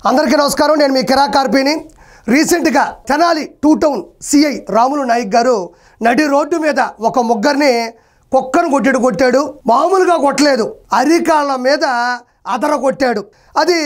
అందరికీ నమస్కారం. నేను మీ కిరా కార్పీని. రీసెంట్గా తెనాలి 2 టౌన్ సిఐ రాములు నాయక్ గారు నడి రోడ్డు మీద ఒక ముగ్గురిని కుక్కను కొట్టాడు. మామూలుగా కొట్టలేదు, అరికాళ్ళ మీద అదర కొట్టాడు. అది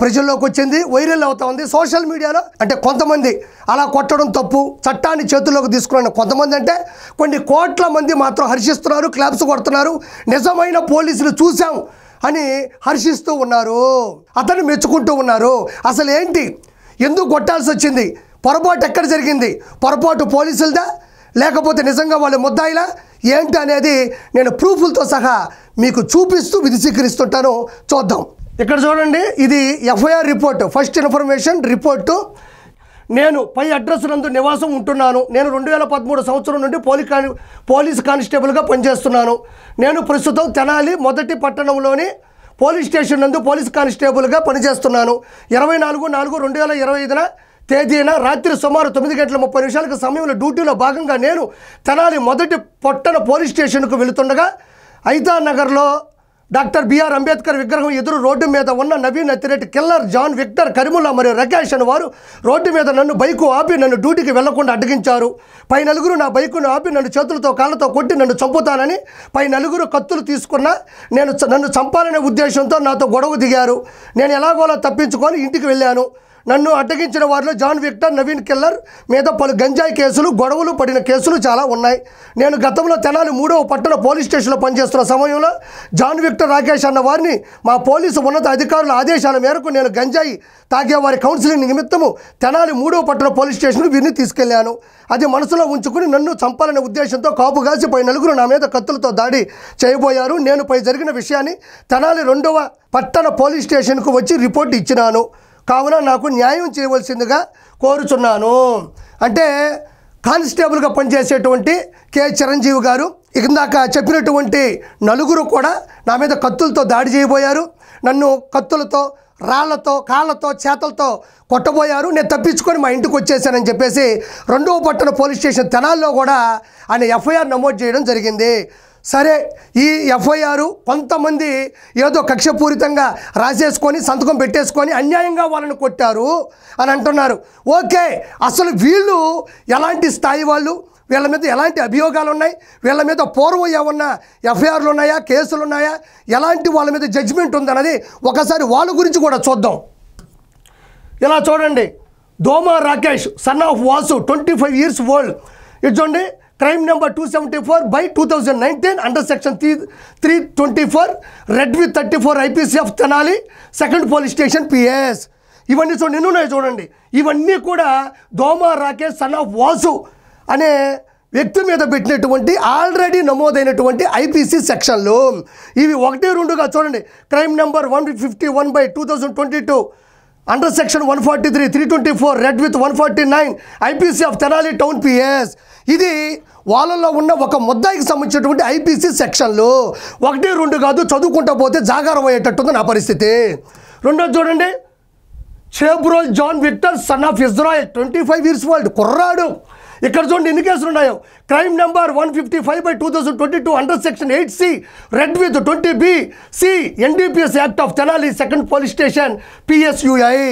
ప్రజల్లోకి వచ్చింది, వైరల్ అవుతా ఉంది సోషల్ మీడియాలో. అంటే కొంతమంది అలా కొట్టడం తప్పు, చట్టాన్ని చేతుల్లోకి తీసుకున్నాను. కొంతమంది అంటే కొన్ని కోట్ల మంది మాత్రం హర్షిస్తున్నారు, క్లాప్స్ కొడుతున్నారు. నిజమైన పోలీసులు చూసాం అని హర్షిస్తూ ఉన్నారు, అతన్ని మెచ్చుకుంటూ ఉన్నారు. అసలు ఏంటి, ఎందుకు కొట్టాల్సి వచ్చింది, పొరపాటు ఎక్కడ జరిగింది, పొరపాటు పోలీసులదా లేకపోతే నిజంగా వాళ్ళ ముద్దాయిలా ఏంటి అనేది నేను ప్రూఫ్లతో సహా మీకు చూపిస్తూ విధిస్వీకరిస్తుంటాను. చూద్దాం. ఇక్కడ చూడండి, ఇది FIR report, first information report. నేను పై అడ్రస్ నందు నివాసం ఉంటున్నాను. నేను 2013 సంవత్సరం నుండి పోలీస్ కానిస్టేబుల్గా పనిచేస్తున్నాను. నేను ప్రస్తుతం తెనాలి మొదటి పట్టణంలోని పోలీస్ స్టేషన్ నందు పోలీస్ కానిస్టేబుల్గా పనిచేస్తున్నాను. 24/4/2025 తేదీన రాత్రి సుమారు 9:30 సమయంలో డ్యూటీలో భాగంగా నేను తెనాలి మొదటి పట్టణ పోలీస్ స్టేషన్కు వెళుతుండగా ఐతా నగర్లో డాక్టర్ బిఆర్ అంబేద్కర్ విగ్రహం ఎదురు రోడ్డు మీద ఉన్న Naveen Athireddy, killer John Victor, Karimulla మరియు రకేష్ అని వారు రోడ్డు మీద నన్ను బైకు ఆపి నన్ను డ్యూటీకి వెళ్లకుండా అడ్డగించారు. పై నలుగురు నా బైకును ఆపి నన్ను చేతులతో కాళ్ళతో కొట్టి నన్ను చంపుతానని పై నలుగురు కత్తులు తీసుకున్నా నన్ను చంపాలనే ఉద్దేశంతో నాతో గొడవ దిగారు. నేను ఎలాగోలా తప్పించుకొని ఇంటికి వెళ్ళాను. నన్ను అడ్డగించిన వారిలో జాన్ విక్టర్, నవీన్, కిల్లర్ మీద పలు గంజాయి కేసులు, గొడవలు పడిన కేసులు చాలా ఉన్నాయి. నేను గతంలో తెనాలి 3వ పట్టణ పోలీస్ స్టేషన్లో పనిచేస్తున్న సమయంలో జాన్ విక్టర్, రాకేష్ అన్న వారిని మా పోలీసు ఉన్నత అధికారుల ఆదేశాల మేరకు నేను గంజాయి తాగేవారి కౌన్సిలింగ్ నిమిత్తము తెనాలి 3వ పట్టణ పోలీస్ స్టేషన్కు వీరిని తీసుకెళ్లాను. అది మనసులో ఉంచుకుని నన్ను చంపాలనే ఉద్దేశంతో కాపుగాసి పై నలుగురు నా మీద కత్తులతో దాడి చేయబోయారు. నేను పై జరిగిన విషయాన్ని తెనాలి 2వ పట్టణ పోలీస్ స్టేషన్కు వచ్చి రిపోర్ట్ ఇచ్చినాను. కావున నాకు న్యాయం చేయవలసిందిగా కోరుచున్నాను. అంటే కానిస్టేబుల్గా పనిచేసేటువంటి కె చిరంజీవి గారు ఇందాక చెప్పినటువంటి నలుగురు కూడా నా మీద కత్తులతో దాడి చేయబోయారు. నన్ను కత్తులతో, రాళ్లతో, కాళ్ళతో, చేతలతో కొట్టబోయారు. నేను తప్పించుకొని మా ఇంటికి వచ్చేసానని చెప్పేసి 2వ పట్టణ పోలీస్ స్టేషన్ తెనాల్లో కూడా ఆయన ఎఫ్ఐఆర్ నమోదు చేయడం జరిగింది. సరే, ఈ ఎఫ్ఐఆర్ కొంతమంది ఏదో కక్షపూరితంగా రాసేసుకొని సంతకం పెట్టేసుకొని అన్యాయంగా వాళ్ళని కొట్టారు అని అంటున్నారు. ఓకే, అసలు వీళ్ళు ఎలాంటి స్థాయి వాళ్ళు, వీళ్ళ మీద ఎలాంటి అభియోగాలు ఉన్నాయి, వీళ్ళ మీద పూర్వం ఏమన్నా ఎఫ్ఐఆర్లు ఉన్నాయా, కేసులు ఉన్నాయా, ఎలాంటి వాళ్ళ మీద జడ్జిమెంట్ ఉందన్నది ఒకసారి వాళ్ళ గురించి కూడా చూద్దాం. ఇలా చూడండి, Doma Rakesh son of Vasu 25 years old. ఇది చూడండి, crime number 274/2019 under section 324 read with 34 IPC of Tenali 2nd police station PS. ఇవన్నీ చూడండి, ఎన్ని ఉన్నాయి చూడండి. ఇవన్నీ కూడా దోమా రాకేష్ సన్ ఆఫ్ వాసు అనే వ్యక్తి మీద పెట్టినటువంటి ఆల్రెడీ నమోదైనటువంటి IPC సెక్షన్లు. ఇవి 1-2గా చూడండి. Crime number 151/2022 under section 143 324 read with 149 IPC of Tenali town PS. ఇది వాళ్ళల్లో ఉన్న ఒక ముద్దాయికి సంబంధించినటువంటి IPC సెక్షన్లు. 1-2 కాదు, చదువుకుంటూ పోతే జాగారం అయ్యేటట్టుంది నా పరిస్థితి. రెండోది చూడండి, Shebrol John Victor son of Israel 25 years old, కుర్రాడు. ఇక్కడ చూడండి ఎన్ని కేసులు ఉన్నాయో. Crime number 155/2022 under section 8C read with 20BC NDPS act of Tenali 2nd police station PSUI.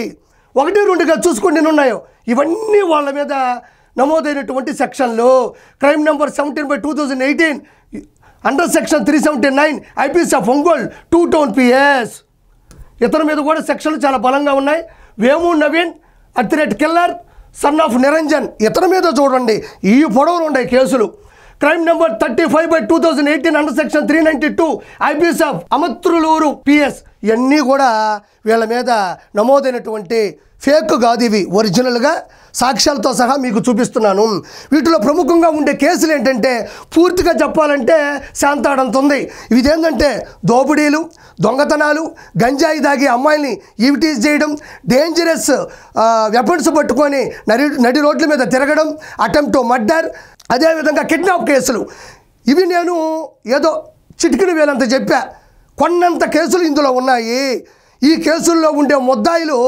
1-2గా చూసుకొని ఎన్ని ఉన్నాయో. ఇవన్నీ వాళ్ళ మీద నమోదైనటువంటి సెక్షన్లు. Crime number 17/2018 under section 379 IPC of Ongole 2 town PS. ఇతని మీద కూడా సెక్షన్లు చాలా బలంగా ఉన్నాయి. Vemu Naveen Athireddy, killer son of Niranjan, ఇతని మీద చూడండి ఈ పొడవులు ఉన్నాయి కేసులు. Crime number 35/2018 under section 392 IPC of Amathruluru PS. ఇవన్నీ కూడా వీళ్ళ మీద నమోదైనటువంటి ఫేక్ కాదు, ఇవి ఒరిజినల్గా సాక్ష్యాలతో సహా మీకు చూపిస్తున్నాను. వీటిలో ప్రముఖంగా ఉండే కేసులు ఏంటంటే పూర్తిగా చెప్పాలంటే శాంతాడంత ఉంది. ఇదేంటంటే దోపిడీలు, దొంగతనాలు, గంజాయి దాగి అమ్మాయిని ఈవిటీస్ చేయడం, డేంజరస్ వెపన్స్ పట్టుకొని నడి రోడ్ల మీద తిరగడం, అటెంప్ట్ టు మర్డర్, అదేవిధంగా కిడ్నాప్ కేసులు. ఇవి నేను ఏదో చిటికిన వేలంత చెప్పా, కొన్నంత కేసులు ఇందులో ఉన్నాయి. ఈ కేసుల్లో ఉండే ముద్దాయిలు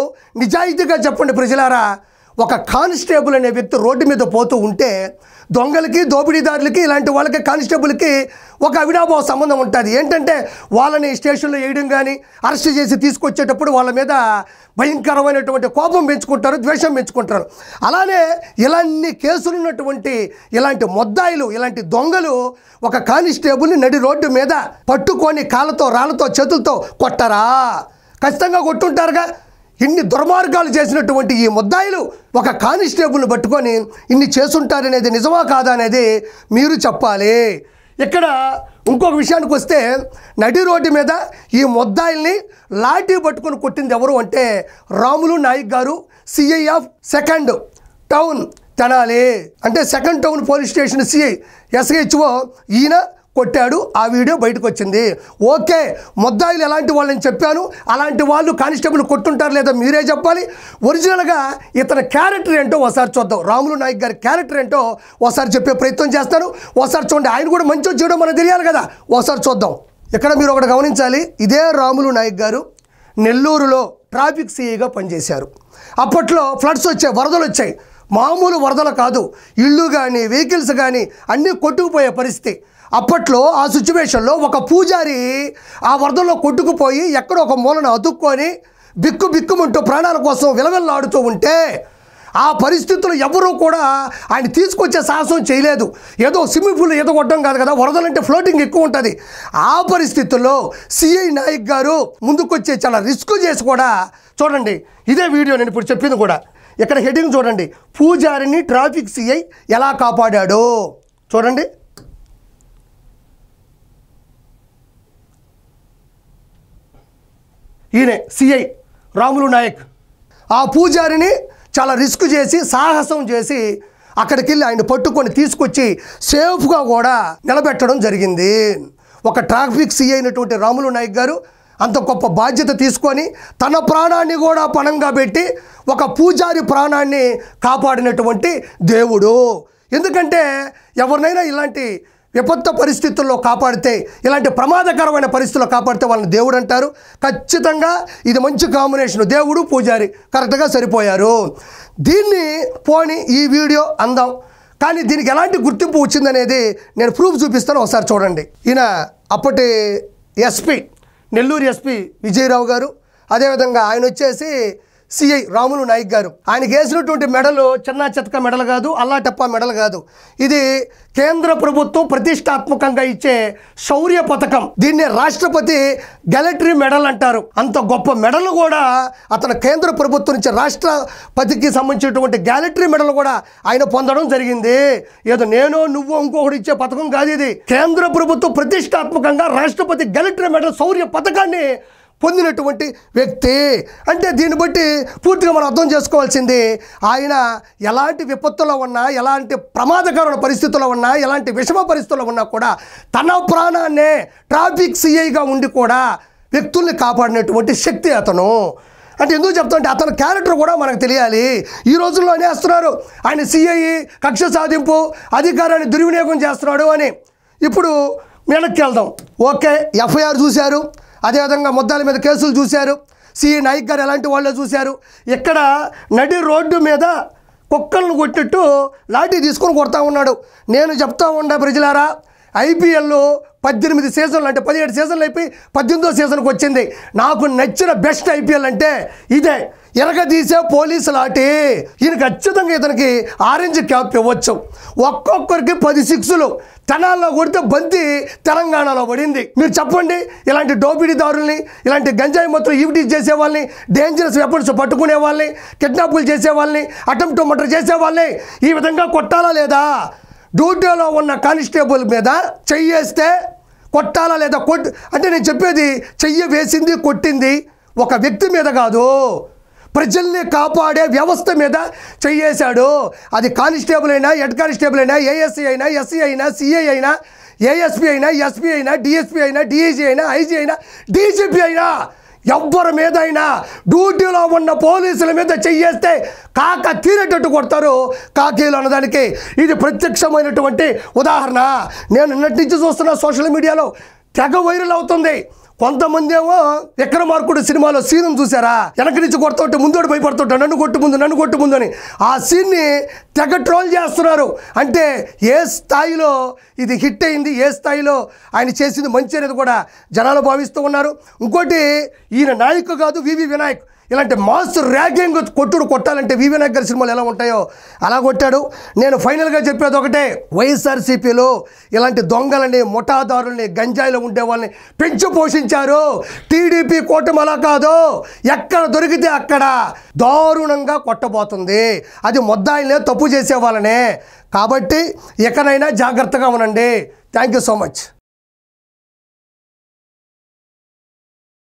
నిజాయితీగా చెప్పండి ప్రజలారా, ఒక కానిస్టేబుల్ అనే వ్యక్తి రోడ్డు మీద పోతూ ఉంటే దొంగలకి దోపిడీదారులకి ఇలాంటి వాళ్ళకి కానిస్టేబుల్కి ఒక అవినాభావ సంబంధం ఉంటుంది. ఏంటంటే వాళ్ళని స్టేషన్లో వేయడం కానీ అరెస్ట్ చేసి తీసుకొచ్చేటప్పుడు వాళ్ళ మీద భయంకరమైనటువంటి కోపం పెంచుకుంటారు, ద్వేషం పెంచుకుంటారు. అలానే ఇలాంటి కేసులు ఉన్నటువంటి ఇలాంటి ముద్దాయిలు, ఇలాంటి దొంగలు ఒక కానిస్టేబుల్ని నడి రోడ్డు మీద పట్టుకొని కాళ్ళతో రాళ్ళతో చేతులతో కొట్టరా? ఖచ్చితంగా కొట్టుంటారుగా. ఇన్ని దుర్మార్గాలు చేసినటువంటి ఈ ముద్దాయిలు ఒక కానిస్టేబుల్ని పట్టుకొని ఇన్ని చేసుంటారనేది నిజమా కాదా అనేది మీరు చెప్పాలి. ఇక్కడ ఇంకొక విషయానికి వస్తే నడి రోడ్డు మీద ఈ ముద్దాయిల్ని లాఠీ పట్టుకొని కొట్టింది ఎవరు అంటే రాములు నాయక్ గారు, CI of second town Tenali, అంటే second town police station CI SHO ఈయన కొట్టాడు. ఆ వీడియో బయటకు వచ్చింది. ఓకే, ముద్దాయిలు ఎలాంటి వాళ్ళని చెప్పాను, అలాంటి వాళ్ళు కానిస్టేబుల్ కొట్టుంటారు లేదా మీరే చెప్పాలి. ఒరిజినల్గా ఇతని క్యారెక్టర్ ఏంటో ఒకసారి చూద్దాం. రాములు నాయక్ గారి క్యారెక్టర్ ఏంటో ఒకసారి చెప్పే ప్రయత్నం చేస్తాను. ఒకసారి చూడండి. ఆయన కూడా మంచిగా చేయడం మనకు తెలియాలి కదా. ఒకసారి చూద్దాం. ఇక్కడ మీరు ఒకటి గమనించాలి. ఇదే రాములు నాయక్ గారు నెల్లూరులో ట్రాఫిక్ సిఐగా పనిచేశారు. అప్పట్లో ఫ్లడ్స్ వచ్చాయి, వరదలు వచ్చాయి. మామూలు వరదలు కాదు, ఇళ్ళు కానీ వెహికల్స్ కానీ అన్నీ కొట్టుకుపోయే పరిస్థితి. అప్పట్లో ఆ సిచ్యువేషన్లో ఒక పూజారి ఆ వరదల్లో కొట్టుకుపోయి ఎక్కడో ఒక మూలన అతుక్కొని బిక్కుమంటూ ప్రాణాల కోసం విలవిల్లాడుతూ ఉంటే ఆ పరిస్థితులు ఎవరూ కూడా ఆయన తీసుకొచ్చే సాహసం చేయలేదు. ఏదో స్విమ్మింగ్ పూల్ ఈత కొట్టడం కాదు కదా, వరదలంటే ఫ్లోటింగ్ ఎక్కువ ఉంటుంది. ఆ పరిస్థితుల్లో సిఐ నాయక్ గారు ముందుకొచ్చి చాలా రిస్క్ చేసి కూడా చూడండి. ఇదే వీడియో నేను ఇప్పుడు చెప్పింది కూడా. ఇక్కడ హెడ్డింగ్ చూడండి, పూజారిని ట్రాఫిక్ సిఐ ఎలా కాపాడాడో చూడండి. ఈయనే సిఐ రాములు నాయక్. ఆ పూజారిని చాలా రిస్క్ చేసి సాహసం చేసి అక్కడికి వెళ్ళి ఆయన పట్టుకొని తీసుకొచ్చి సేఫ్గా కూడా నిలబెట్టడం జరిగింది. ఒక ట్రాఫిక్ సిఐ అయినటువంటి రాములు నాయక్ గారు అంత గొప్ప బాధ్యత తీసుకొని తన ప్రాణాన్ని కూడా పణంగా పెట్టి ఒక పూజారి ప్రాణాన్ని కాపాడినటువంటి దేవుడు. ఎందుకంటే ఎవరినైనా ఇలాంటి విపత్తు పరిస్థితుల్లో కాపాడితే, ఇలాంటి ప్రమాదకరమైన పరిస్థితుల్లో కాపాడితే వాళ్ళని దేవుడు అంటారు. ఖచ్చితంగా ఇది మంచి కాంబినేషన్. దేవుడు పూజారి కరెక్ట్గా సరిపోయారు. దీన్ని పోని ఈ వీడియో అందాం, కానీ దీనికి ఎలాంటి గుర్తింపు వచ్చిందనేది నేను ప్రూఫ్ చూపిస్తాను. ఒకసారి చూడండి. ఈయన అప్పటి ఎస్పీ, నెల్లూరు ఎస్పీ విజయరావు గారు, అదేవిధంగా ఆయన వచ్చేసి సిఐ రాములు నాయక్ గారు. ఆయనకి వేసినటువంటి మెడలు చిన్న చితక మెడలు కాదు, అల్లాటప్ప మెడలు కాదు. ఇది కేంద్ర ప్రభుత్వం ప్రతిష్టాత్మకంగా ఇచ్చే శౌర్య పథకం. దీన్ని రాష్ట్రపతి గెలటరీ మెడల్ అంటారు. అంత గొప్ప మెడలు కూడా అతను కేంద్ర ప్రభుత్వం నుంచి రాష్ట్రపతికి సంబంధించినటువంటి గెలటరీ మెడల్ కూడా ఆయన పొందడం జరిగింది. ఏదో నేను నువ్వు ఇంకొకటి ఇచ్చే పథకం కాదు ఇది. కేంద్ర ప్రభుత్వం ప్రతిష్టాత్మకంగా రాష్ట్రపతి గెలటరీ మెడల్ శౌర్య పథకాన్ని పొందినటువంటి వ్యక్తి. అంటే దీన్ని బట్టి పూర్తిగా మనం అర్థం చేసుకోవాల్సింది, ఆయన ఎలాంటి విపత్తులో ఉన్నా, ఎలాంటి ప్రమాదకరమైన పరిస్థితుల్లో ఉన్నా, ఎలాంటి విషమ పరిస్థితుల్లో ఉన్నా కూడా తన ప్రాణాన్నే ట్రాఫిక్ సిఐగా ఉండి కూడా వ్యక్తుల్ని కాపాడినటువంటి శక్తి అతను. అంటే ఎందుకు చెప్తామంటే అతని క్యారెక్టర్ కూడా మనకు తెలియాలి. ఈ రోజుల్లో అనేస్తున్నారు ఆయన సిఐ కక్ష సాధింపు అధికారాన్ని దుర్వినియోగం చేస్తున్నాడు అని. ఇప్పుడు వెనక్కి వెళ్దాం. ఓకే, FIR చూశారు, అదేవిధంగా ముద్దాల మీద కేసులు చూశారు, సిఐ నాయక్ గారు ఎలాంటి వాళ్ళో చూశారు. ఇక్కడ నడి రోడ్డు మీద కుక్కలను కొట్టినట్టు లాఠీ తీసుకొని కొడతా ఉన్నాడు. నేను చెప్తా ఉన్నా ప్రజలారా, IPL 18 సీజన్లు అంటే 17 సీజన్లు అయిపోయి 18వ సీజన్కి వచ్చింది. నాకు నచ్చిన బెస్ట్ IPL అంటే ఇదే. ఎరగదీసే పోలీసు లాఠీ. ఈయన ఖచ్చితంగా ఇతనికి ఆరెంజ్ క్యాప్ ఇవ్వచ్చు. ఒక్కొక్కరికి 10 సిక్స్లు తెనాల్లో కొడితే బంతి తెలంగాణలో పడింది. మీరు చెప్పండి, ఇలాంటి దోపిడీదారుల్ని, ఇలాంటి గంజాయి మొత్తం ఈవిటీస్ చేసే వాళ్ళని, డేంజరస్ వెపన్స్ పట్టుకునే వాళ్ళని, కిడ్నాపులు చేసే వాళ్ళని, అటెంప్ట్ టు మర్డర్ చేసే వాళ్ళని ఈ విధంగా కొట్టాలా లేదా? డ్యూటీలో ఉన్న కానిస్టేబుల్ మీద చెయ్యేస్తే కొట్టాలా లేదా? అంటే నేను చెప్పేది చెయ్యి వేసింది కొట్టింది ఒక వ్యక్తి మీద కాదు, ప్రజల్ని కాపాడే వ్యవస్థ మీద చెయ్యేశాడు. అది కానిస్టేబుల్ అయినా, హెడ్ కానిస్టేబుల్ అయినా, ASI అయినా, SC అయినా, CI అయినా, ASP అయినా, SP అయినా, DSP అయినా, DIG అయినా, IG అయినా, DGP అయినా, ఎవ్వరి మీద అయినా డ్యూటీలో ఉన్న పోలీసుల మీద చెయ్యేస్తే కాక తీరేటట్టు కొడతారు కాకీలు అన్నదానికి ఇది ప్రత్యక్షమైనటువంటి ఉదాహరణ. నేను నిన్నటి నుంచి చూస్తున్న సోషల్ మీడియాలో తెగ వైరల్ అవుతుంది. కొంతమంది ఏమో విక్రమార్కుడు సినిమాలో సీన్ చూసారా, వెనక నుంచి కొడుతుంటే ముందోడు భయపడుతుంటా, నన్ను కొట్టు ముందు అని. ఆ సీన్ని తెగ ట్రోల్ చేస్తున్నారు. అంటే ఏ స్థాయిలో ఇది హిట్ అయింది, ఏ స్థాయిలో ఆయన చేసింది మంచి అనేది కూడా జనాలు భావిస్తూ ఉన్నారు. ఇంకోటి, ఈయన నాయకు కాదు, వివి వినాయక్. ఇలాంటి మాస్ ర్యాగింగ్ కొట్టాలంటే వివి వినాయక్ గారి సినిమాలు ఎలా ఉంటాయో అలా కొట్టాడు. నేను ఫైనల్గా చెప్పేది ఒకటే, వైఎస్ఆర్సీపీలో ఇలాంటి దొంగలని, ముఠాదారుల్ని, గంజాయిలో ఉండే వాళ్ళని పెంచి పోషించారు. టీడీపీ కూటమి అలా కాదు, ఎక్కడ దొరికితే అక్కడ దారుణంగా కొట్టబోతుంది. అది ముద్దాయిలే, తప్పు చేసే వాళ్ళనే. కాబట్టి ఎక్కడైనా జాగ్రత్తగా ఉండండి. Thank you so much.